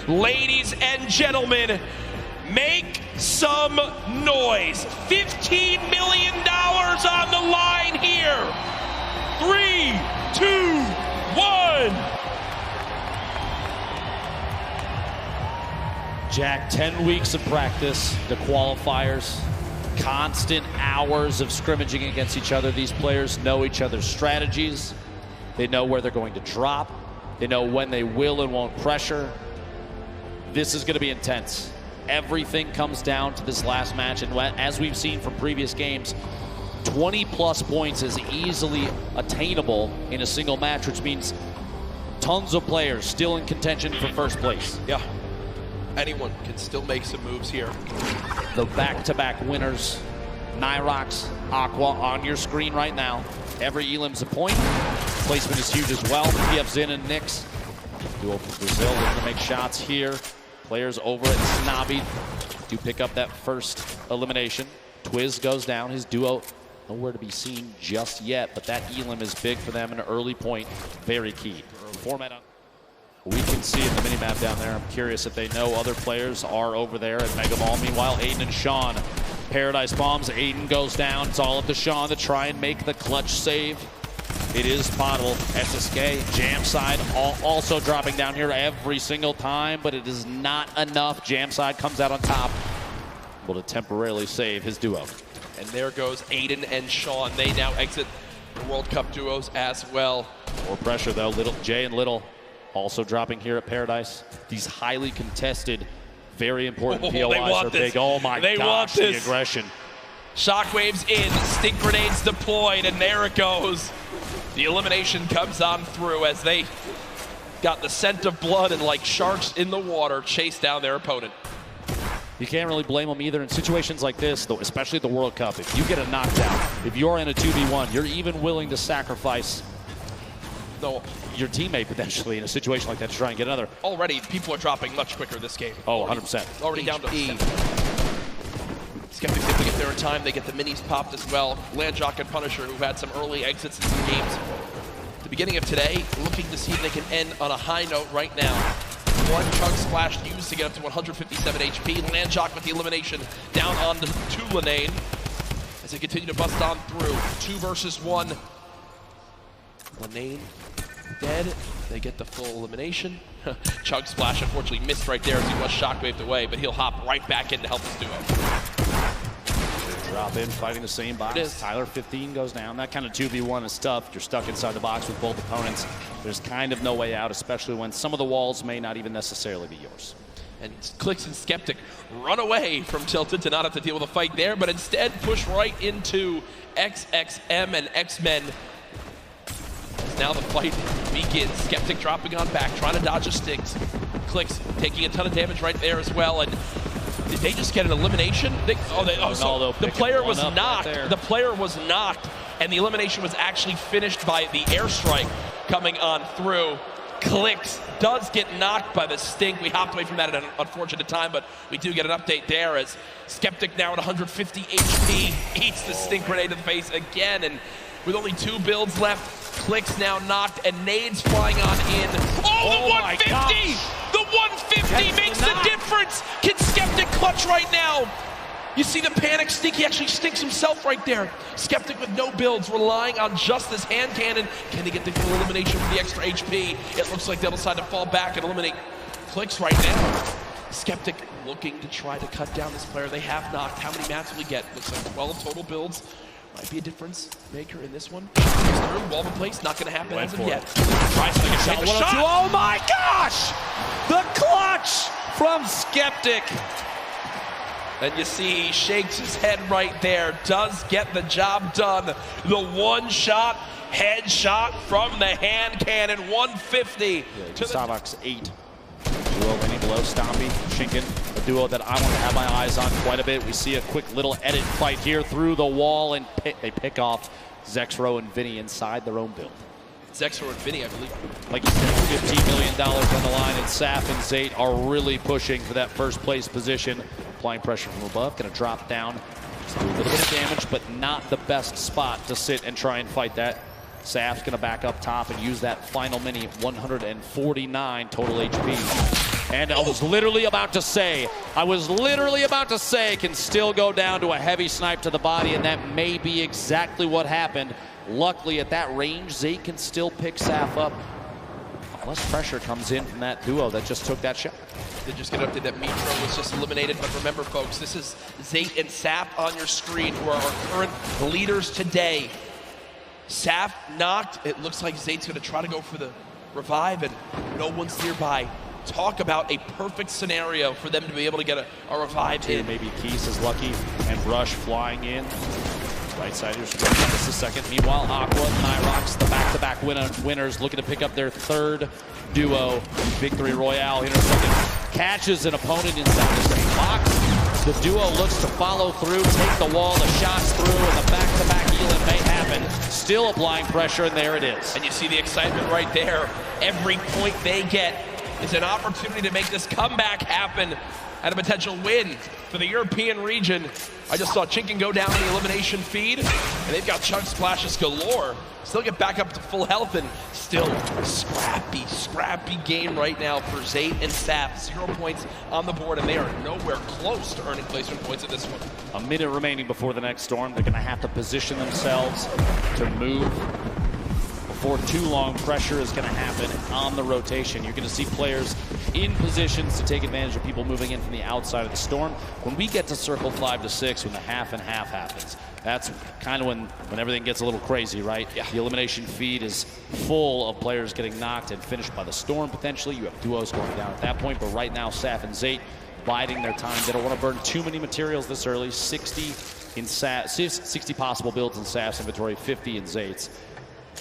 Ladies and gentlemen, make some noise. $15 million on the line here. 3, 2, 1. Jack, 10 weeks of practice, the qualifiers, constant hours of scrimmaging against each other. These players know each other's strategies. They know where they're going to drop. They know when they will and won't pressure. This is going to be intense. Everything comes down to this last match, and as we've seen from previous games, 20-plus points is easily attainable in a single match, which means tons of players still in contention for first place. Yeah, anyone can still make some moves here. The back-to-back winners, Nyrox, Aqua, on your screen right now. Every Elim's a point. Placement is huge as well. We have Zin and Nyx. Duo for Brazil looking to make shots here. Players over at Snobby do pick up that first elimination. Twiz goes down. His duo nowhere to be seen just yet, but that Elim is big for them, an early point, very key. Format on. We can see in the minimap down there. I'm curious if they know other players are over there at Mega Mall. Meanwhile, Aiden and Sean, Paradise bombs. Aiden goes down. It's all up to Sean to try and make the clutch save. It is potable. SSK, Jam side, also dropping down here every single time, but it is not enough. Jam side comes out on top, able to temporarily save his duo. And there goes Aiden and Sean. They now exit the World Cup duos as well. More pressure though. Jay and Little also dropping here at Paradise. These highly contested, very important POIs are big. Oh my gosh, the aggression. Shockwaves in, stink grenades deployed, and there it goes. The elimination comes on through as they got the scent of blood and, like sharks in the water, chase down their opponent. You can't really blame them either in situations like this, though, especially at the World Cup. If you get a knockdown, if you're in a 2v1, you're even willing to sacrifice your teammate potentially in a situation like that to try and get another. Already, people are dropping much quicker this game. Oh, 100%. Already down to E. Skeptics able to get there in time. They get the minis popped as well. Landjock and Punisher, who had some early exits in some games at the beginning of today, looking to see if they can end on a high note right now. One chug splash used to get up to 157 HP. Landjock with the elimination down on the 2 Linane as they continue to bust on through. 2 versus 1. Linane dead. They get the full elimination. Chug splash unfortunately missed right there as he was shockwaved away, but he'll hop right back in to help his duo. Drop in, fighting the same box. Tyler 15 goes down. That kind of 2v1 is tough. You're stuck inside the box with both opponents. There's kind of no way out, especially when some of the walls may not even necessarily be yours. And Clicks and Skeptic run away from Tilted to not have to deal with a fight there, but instead push right into XXM and X-Men. Now the fight begins. Skeptic dropping on back, trying to dodge the sticks. Clicks taking a ton of damage right there as well. And did they just get an elimination? The player was knocked. The player was knocked, and the elimination was actually finished by the airstrike coming on through. Clicks does get knocked by the stink. We hopped away from that at an unfortunate time, but we do get an update there as Skeptic now at 150 HP eats the stink grenade to the face again, and with only 2 builds left, Clicks now knocked, and nades flying on in. Oh, the 150! The 150 makes the difference! Can Skeptic clutch right now? You see the panic stink, he actually stinks himself right there. Skeptic with no builds, relying on just this hand cannon. Can he get the full elimination for the extra HP? It looks like they'll decide to fall back and eliminate Clicks right now. Skeptic looking to try to cut down this player. They have knocked. How many mats will he get? Looks like 12 total builds. Might be a difference maker in this one. Wall in place, not going to happen as of yet. Tries to take a shot. Oh my gosh! The clutch from Skeptic. And you see he shakes his head right there. Does get the job done. The one-shot headshot from the hand cannon. 150 to the Starbucks 8. Duo winning below Stompy, Shinken, a duo that I want to have my eyes on quite a bit. We see a quick little edit fight here through the wall, and they pick off Zexro and Vinny inside their own build. Zexro and Vinny, I believe. Like you said, $15 million on the line, and Saf and Zayt are really pushing for that first place position. Applying pressure from above, going to drop down. Just do a little bit of damage, but not the best spot to sit and try and fight that. Saf's going to back up top and use that final mini, 149 total HP. And I was literally about to say, can still go down to a heavy snipe to the body, and that may be exactly what happened. Luckily, at that range, Zate can still pick Saf up. Less pressure comes in from that duo that just took that shot. They just get up to that Mitro was just eliminated, but remember, folks, this is Zate and Saf on your screen, who are our current leaders today. Saf knocked. It looks like Zate's going to try to go for the revive, and no one's nearby. Talk about a perfect scenario for them to be able to get a revive in. Maybe Keys is lucky, and Rush flying in. Right side of your screen, just a second. Meanwhile, Aqua, Nyrox, the back-to-back winners, looking to pick up their third duo victory royale. Intercepted, catches an opponent inside the same box. The duo looks to follow through, take the wall, the shots through, and the back-to-back healing may happen. Still applying pressure, and there it is. And you see the excitement right there. Every point they get is an opportunity to make this comeback happen and a potential win for the European region. I just saw Chinken go down in the elimination feed, and they've got chunk splashes galore. Still get back up to full health, and still scrappy game right now for Zate and Saf. 0 points on the board, and they are nowhere close to earning placement points in this one. A minute remaining before the next storm. They're gonna have to position themselves to move. Before too long, pressure is going to happen on the rotation. You're going to see players in positions to take advantage of people moving in from the outside of the storm. When we get to circle 5 to 6, when the half and half happens, that's kind of when everything gets a little crazy, right? Yeah. The elimination feed is full of players getting knocked and finished by the storm, potentially. You have duos going down at that point, but right now, Saf and Zate biding their time. They don't want to burn too many materials this early. 60 possible builds in Saf's inventory, 50 in Zate's.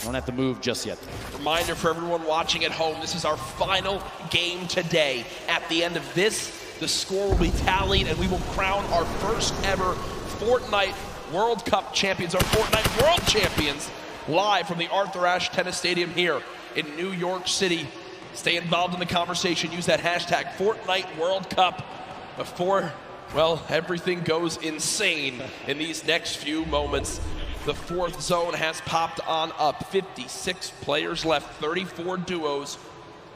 Don't have to move just yet. Reminder for everyone watching at home, this is our final game today. At the end of this, the score will be tallied, and we will crown our first ever Fortnite World Cup champions, our Fortnite World Champions, live from the Arthur Ashe Tennis Stadium here in New York City. Stay involved in the conversation. Use that hashtag Fortnite World Cup before, well, everything goes insane in these next few moments. The fourth zone has popped on up. 56 players left, 34 duos.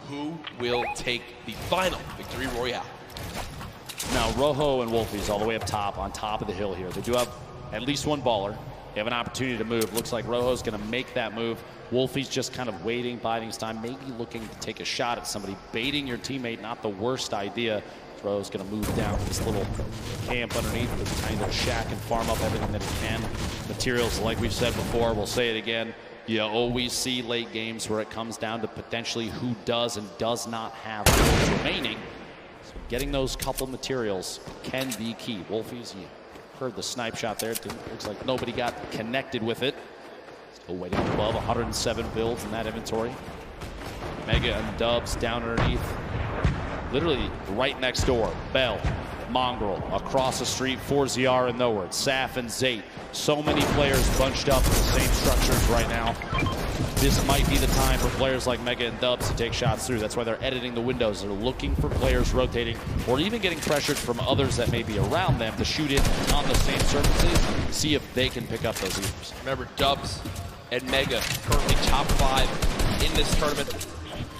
Who will take the final victory royale? Now, Rojo and Wolfies all the way up top, on top of the hill here. They do have at least one baller. They have an opportunity to move. Looks like Rojo's going to make that move. Wolfie's just kind of waiting, biding his time, maybe looking to take a shot at somebody. Baiting your teammate, not the worst idea. Rojo's going to move down to this little camp underneath, this tiny little shack, and farm up everything that he can. Materials, like we've said before, we'll say it again. You always see late games where it comes down to potentially who does and does not have those remaining. So getting those couple materials can be key. Wolfies, you heard the snipe shot there. Looks like nobody got connected with it. Still waiting above 107 builds in that inventory. Mega and Dubs down underneath. Literally right next door. Bell, Mongrel, across the street, 4ZR and nowhere. Saf and Zate. So many players bunched up in the same structures right now. This might be the time for players like Mega and Dubs to take shots through. That's why they're editing the windows. They're looking for players rotating, or even getting pressured from others that may be around them to shoot in on the same surfaces, see if they can pick up those leaders. Remember, Dubs and Mega currently top 5 in this tournament.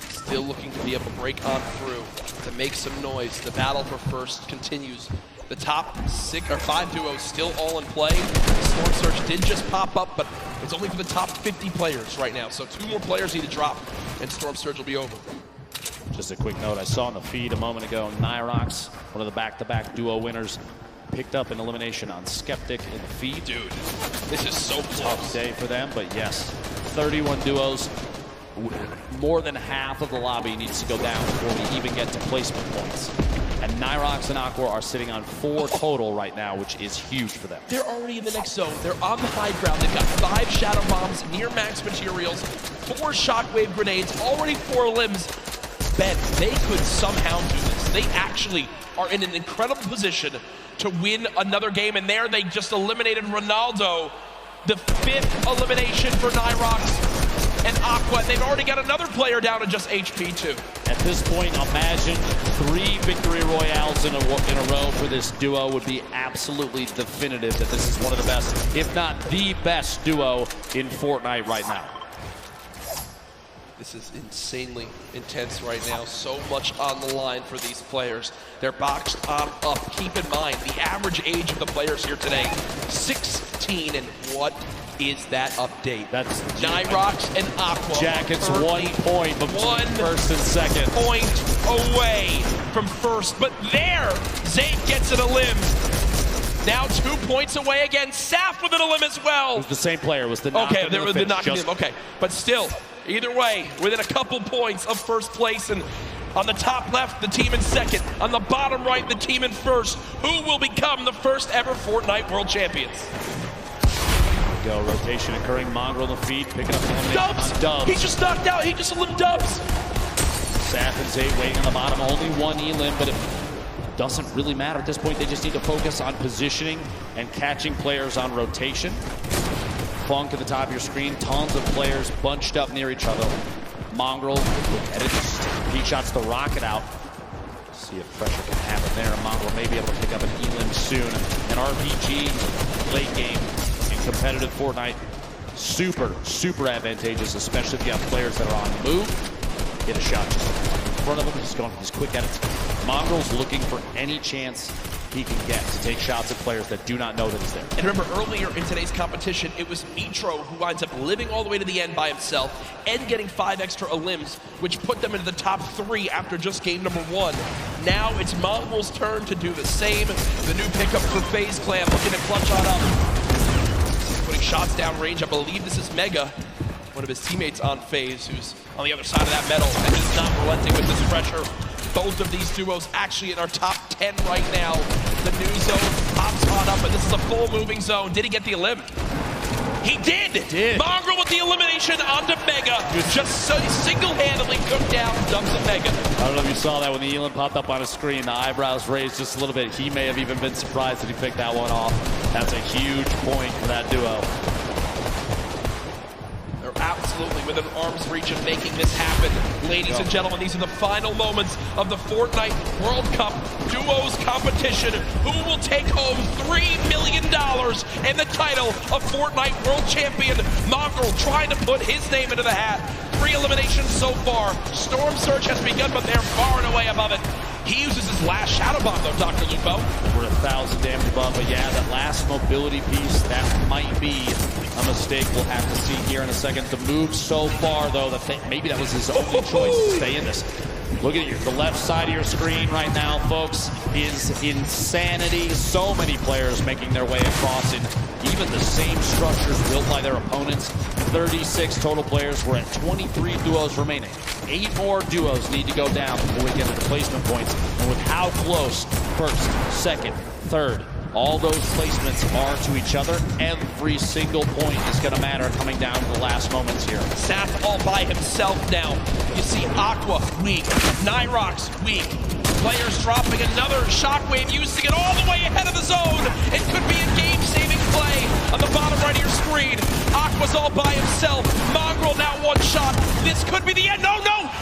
Still looking to be able to break on through, to make some noise. The battle for first continues. The top 5 duos still all in play. Storm Surge did just pop up, but it's only for the top 50 players right now. So 2 more players need to drop, and Storm Surge will be over. Just a quick note, I saw in the feed a moment ago, Nyrox, one of the back-to-back duo winners, picked up an elimination on Skeptic in the feed. Dude, this is so close. Tough day for them, but yes, 31 duos. More than half of the lobby needs to go down before we even get to placement points. And Nyrox and Aqua are sitting on 4 total right now, which is huge for them. They're already in the next zone. They're on the high ground. They've got 5 shadow bombs, near max materials, 4 shockwave grenades, already 4 limbs. Ben, they could somehow do this. They actually are in an incredible position to win another game, and there they just eliminated Ronaldo. The 5th elimination for Nyrox and Aqua. They've already got another player down to just HP too. At this point, imagine 3 victory royales in a row for this duo would be absolutely definitive that this is one of the best, if not the best duo in Fortnite right now. This is insanely intense right now. So much on the line for these players. They're boxed on up. Keep in mind, the average age of the players here today, 16. And what is that update? That's Nyrox and Aqua. Jackets 1 point from first and second. Point away from first. But there, Zayd gets an elim. Now 2 points away again. Saf with an elim as well. It was the same player. It was the knock. Okay, there was the knock. Okay, but still, either way, within a couple points of first place. And on the top left, the team in second. On the bottom right, the team in first. Who will become the first ever Fortnite World Champions? Go, rotation occurring. Mongrel on the feet, picking up the elimination Dubs! on Dubs. He just knocked out. He just elim Dubs. Saf and Zayd waiting on the bottom. Only one elim, but it doesn't really matter at this point. They just need to focus on positioning and catching players on rotation. Funk at the top of your screen. Tons of players bunched up near each other. Mongrel, look at it. He shots the rocket out. See if pressure can happen there. Mongrel may be able to pick up an elim soon. An RPG late game in competitive Fortnite. Super advantageous, especially if you have players that are on the move. Get a shot just in front of him. He's going, he's quick at it. Mongrel's looking for any chance he can get to take shots at players that do not know that he's there. And remember, earlier in today's competition, it was Mitro who winds up living all the way to the end by himself and getting 5 extra elims, which put them into the top 3 after just game number 1. Now it's Mongrel's turn to do the same. The new pickup for FaZe Clan looking to clutch on up. He's putting shots down range. I believe this is Mega, one of his teammates on FaZe, who's on the other side of that metal, and he's not relenting with this pressure. Both of these duos actually in our top 10 right now. The new zone pops on up, and this is a full moving zone. Did he get the elim? He did! Mongrel with the elimination onto Mega. Just so single-handedly took down Dubs and Mega. I don't know if you saw that when the elim popped up on his screen. The eyebrows raised just a little bit. He may have even been surprised that he picked that one off. That's a huge point for that duo. Absolutely within arm's reach of making this happen. Ladies and gentlemen, these are the final moments of the Fortnite World Cup Duos competition. Who will take home $3 million and the title of Fortnite World Champion? Mongrel trying to put his name into the hat. 3 eliminations so far. Storm Surge has begun, but they're far and away above it. He uses his last Shadow Bomb, though, Dr. Lupo. Over 1,000 damage above, but yeah, that last mobility piece, that might be a mistake we'll have to see here in a second. The move so far, though, that maybe that was his only choice to stay in this. Look at the left side of your screen right now, folks, is insanity. So many players making their way across in even the same structures built by their opponents. 36 total players. We're at 23 duos remaining. 8 more duos need to go down before we get to the placement points. And with how close first, second, third, all those placements are to each other, every single point is going to matter coming down to the last moments here. Saf all by himself now. You see Aqua weak, Nyrox weak. Players dropping another shockwave, using it all the way ahead of the zone. It could be a game-saving play on the bottom right of your screen. Aqua's all by himself. Mongrel now 1 shot. This could be the end. No,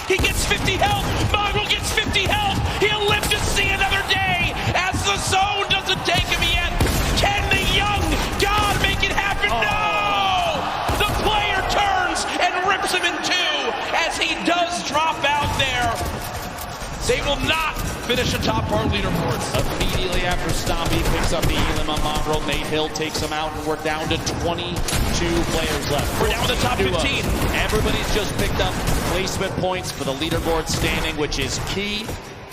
he gets 50 health. Mongrel gets 50 health. He'll live to see another day as the zone doesn't take him yet. Can the young god make it happen? No! The player turns and rips him in 2 as he does drop out there. They will not finish atop our leaderboards. Immediately after Stompy picks up the elim on Mongrel, Nate Hill takes him out, and we're down to 22 players left. We're down to the top 15. Everybody's just picked up placement points for the leaderboard standing, which is key.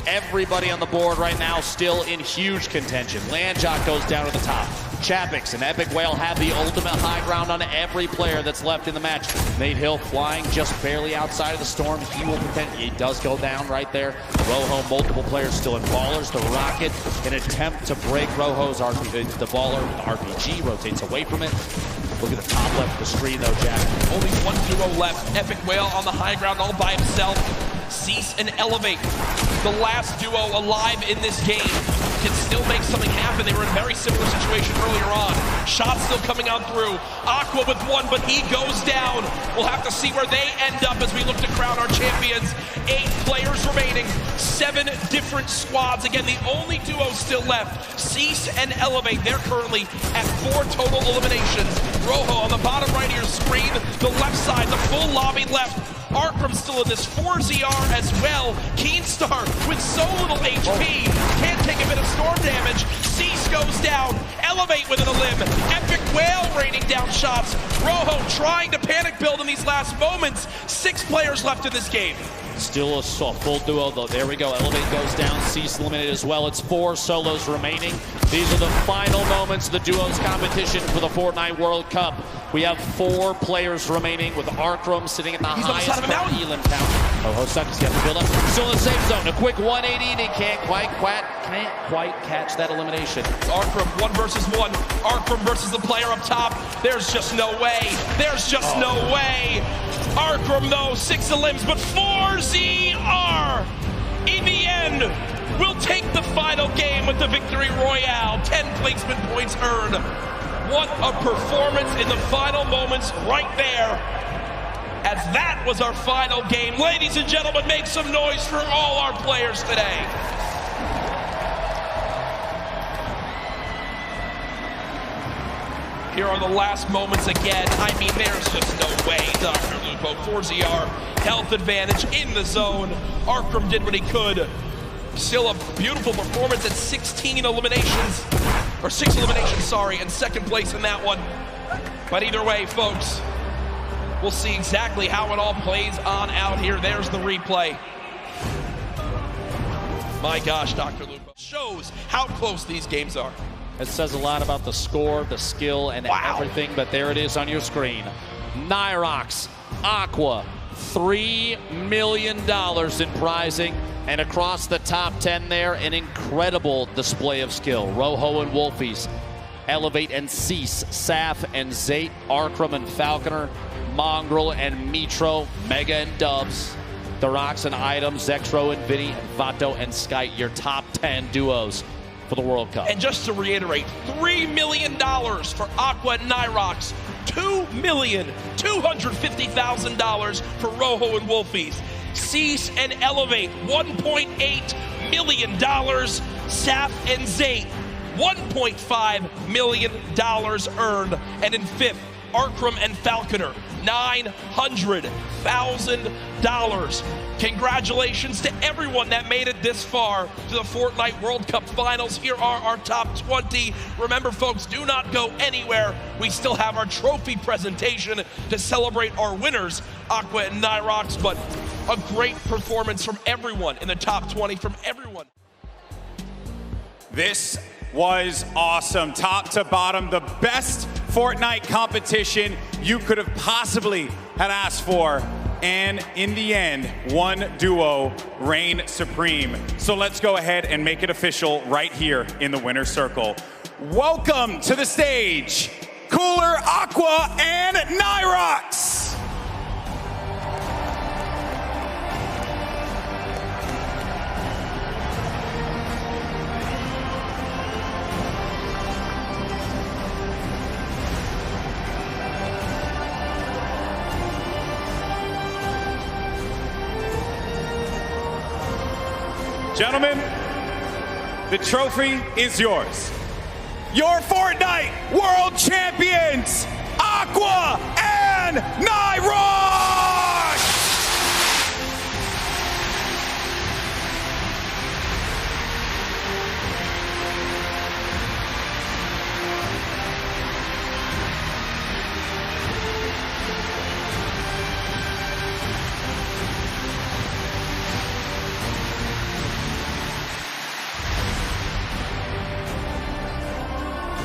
Everybody on the board right now still in huge contention. Landjock goes down to the top. Chapix and Epic Whale have the ultimate high ground on every player that's left in the match. Nate Hill flying just barely outside of the storm. He does go down right there. Rojo, multiple players still in Ballers. The Rocket, an attempt to break Rojo's RPG. The Baller, the RPG rotates away from it. Look at the top left of the screen though, Jack. Only 1 duo left. Epic Whale on the high ground all by himself. Cease and Elevate, the last duo alive in this game, can still make something happen. They were in a very similar situation earlier on. Shots still coming out through. Aqua with 1, but he goes down. We'll have to see where they end up as we look to crown our champions. 8 players remaining, 7 different squads. Again, the only duo still left, Cease and Elevate. They're currently at 4 total eliminations. Rojo on the bottom right of your screen, the left side, the full lobby left. Arkram still in this 4ZR as well. Keenstar with so little HP, can't take a bit of storm damage. Cease goes down, Elevate with an limb. Epic Whale raining down shots. Rojo trying to panic build in these last moments. 6 players left in this game. Still a full duo though. There we go. Elevate goes down. Cease eliminated as well. It's 4 solos remaining. These are the final moments of the duos competition for the Fortnite World Cup. We have 4 players remaining with Arkram sitting at the highest elim count. Rojo sucks. He has to build up. Still in the safe zone. A quick 180 and he can't quite catch that elimination. Arkram 1 versus 1. Arkram versus the player up top. There's just no way. There's just no way. Arkram though, 6 limbs, but 4ZR in the end will take the final game with the victory royale. 10 placement points earned. What a performance in the final moments right there. As that was our final game. Ladies and gentlemen, make some noise for all our players today. Here are the last moments again. I mean, there's just no way. Dr. Lupo, 4ZR, health advantage in the zone. Arkram did what he could. Still a beautiful performance at 16 eliminations, or 6 eliminations, sorry, and 2nd place in that one. But either way, folks, we'll see exactly how it all plays on out here. There's the replay. My gosh, Dr. Lupo shows how close these games are. It says a lot about the score, the skill, and everything, but there it is on your screen. Nyrox, Aqua, $3 million in prizing, and across the top 10 there, an incredible display of skill. Rojo and Wolfies, Elevate and Cease, Saf and Zate, Arkram and Falconer, Mongrel and Mitro, Mega and Dubs, Darox and Item, Zexro and Vinny, Vato and Sky, your top 10 duos for the World Cup. And just to reiterate, $3 million for Aqua and Nyrox, $2,250,000 for Rojo and Wolfies. Cease and Elevate, $1.8 million. Saf and Zate, $1.5 million earned. And in 5th, Arkram and Falconer, $900,000. Congratulations to everyone that made it this far to the Fortnite World Cup Finals. Here are our top 20. Remember, folks, do not go anywhere. We still have our trophy presentation to celebrate our winners, Aqua and Nyrox, but a great performance from everyone in the top 20, from everyone. This was awesome, top to bottom, the best Fortnite competition you could have possibly had asked for. And in the end, one duo reigned supreme. So let's go ahead and make it official right here in the winner's circle. Welcome to the stage, Cooler, Aqua, and Nyrox. Gentlemen, the trophy is yours. Your Fortnite World Champions, Aqua and Nyrox!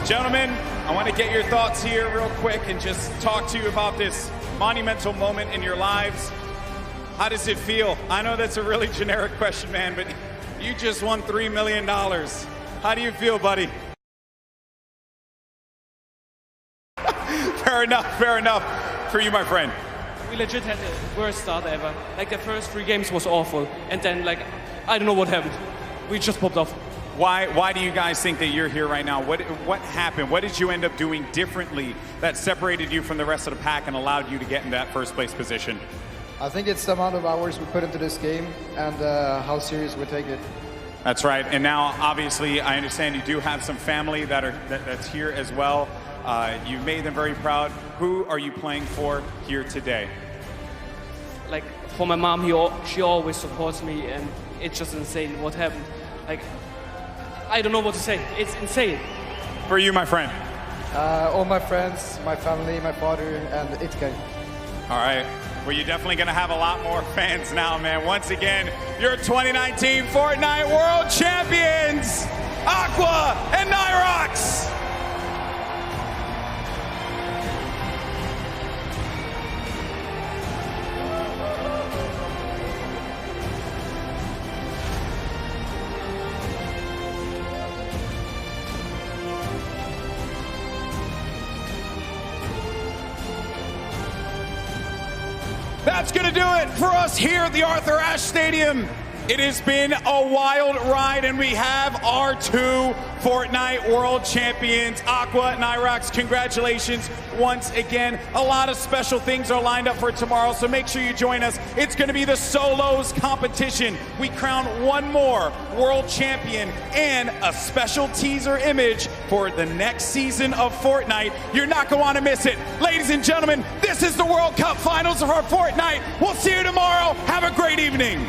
Gentlemen, I want to get your thoughts here real quick and just talk to you about this monumental moment in your lives. How does it feel? I know that's a really generic question, man, but you just won $3 million. How do you feel, buddy? Fair enough for you, my friend. We legit had the worst start ever. Like, the first 3 games was awful, and then, like, I don't know what happened. We just popped off. Why do you guys think that you're here right now? What happened? What did you end up doing differently that separated you from the rest of the pack and allowed you to get in that first place position? I think it's the amount of hours we put into this game and how serious we take it. That's right. And now, obviously, I understand you do have some family that's here as well. You made them very proud. Who are you playing for here today? Like for my mom, she always supports me, and it's just insane what happened. Like I don't know what to say. It's insane. For you, my friend. All my friends, my family, my father, and Itke. All right. Well, you're definitely going to have a lot more fans now, man. Once again, your 2019 Fortnite World Champions, Aqua and Nyrox. That's going to do it for us here at the Arthur Ashe Stadium. It has been a wild ride, and we have our two Fortnite World Champions, Aqua and Nyrox. Congratulations once again. A lot of special things are lined up for tomorrow, so make sure you join us. It's going to be the solos competition. We crown one more world champion and a special teaser image for the next season of Fortnite. You're not going to want to miss it. Ladies and gentlemen, this is the World Cup Finals of our Fortnite. We'll see you tomorrow. Have a great evening.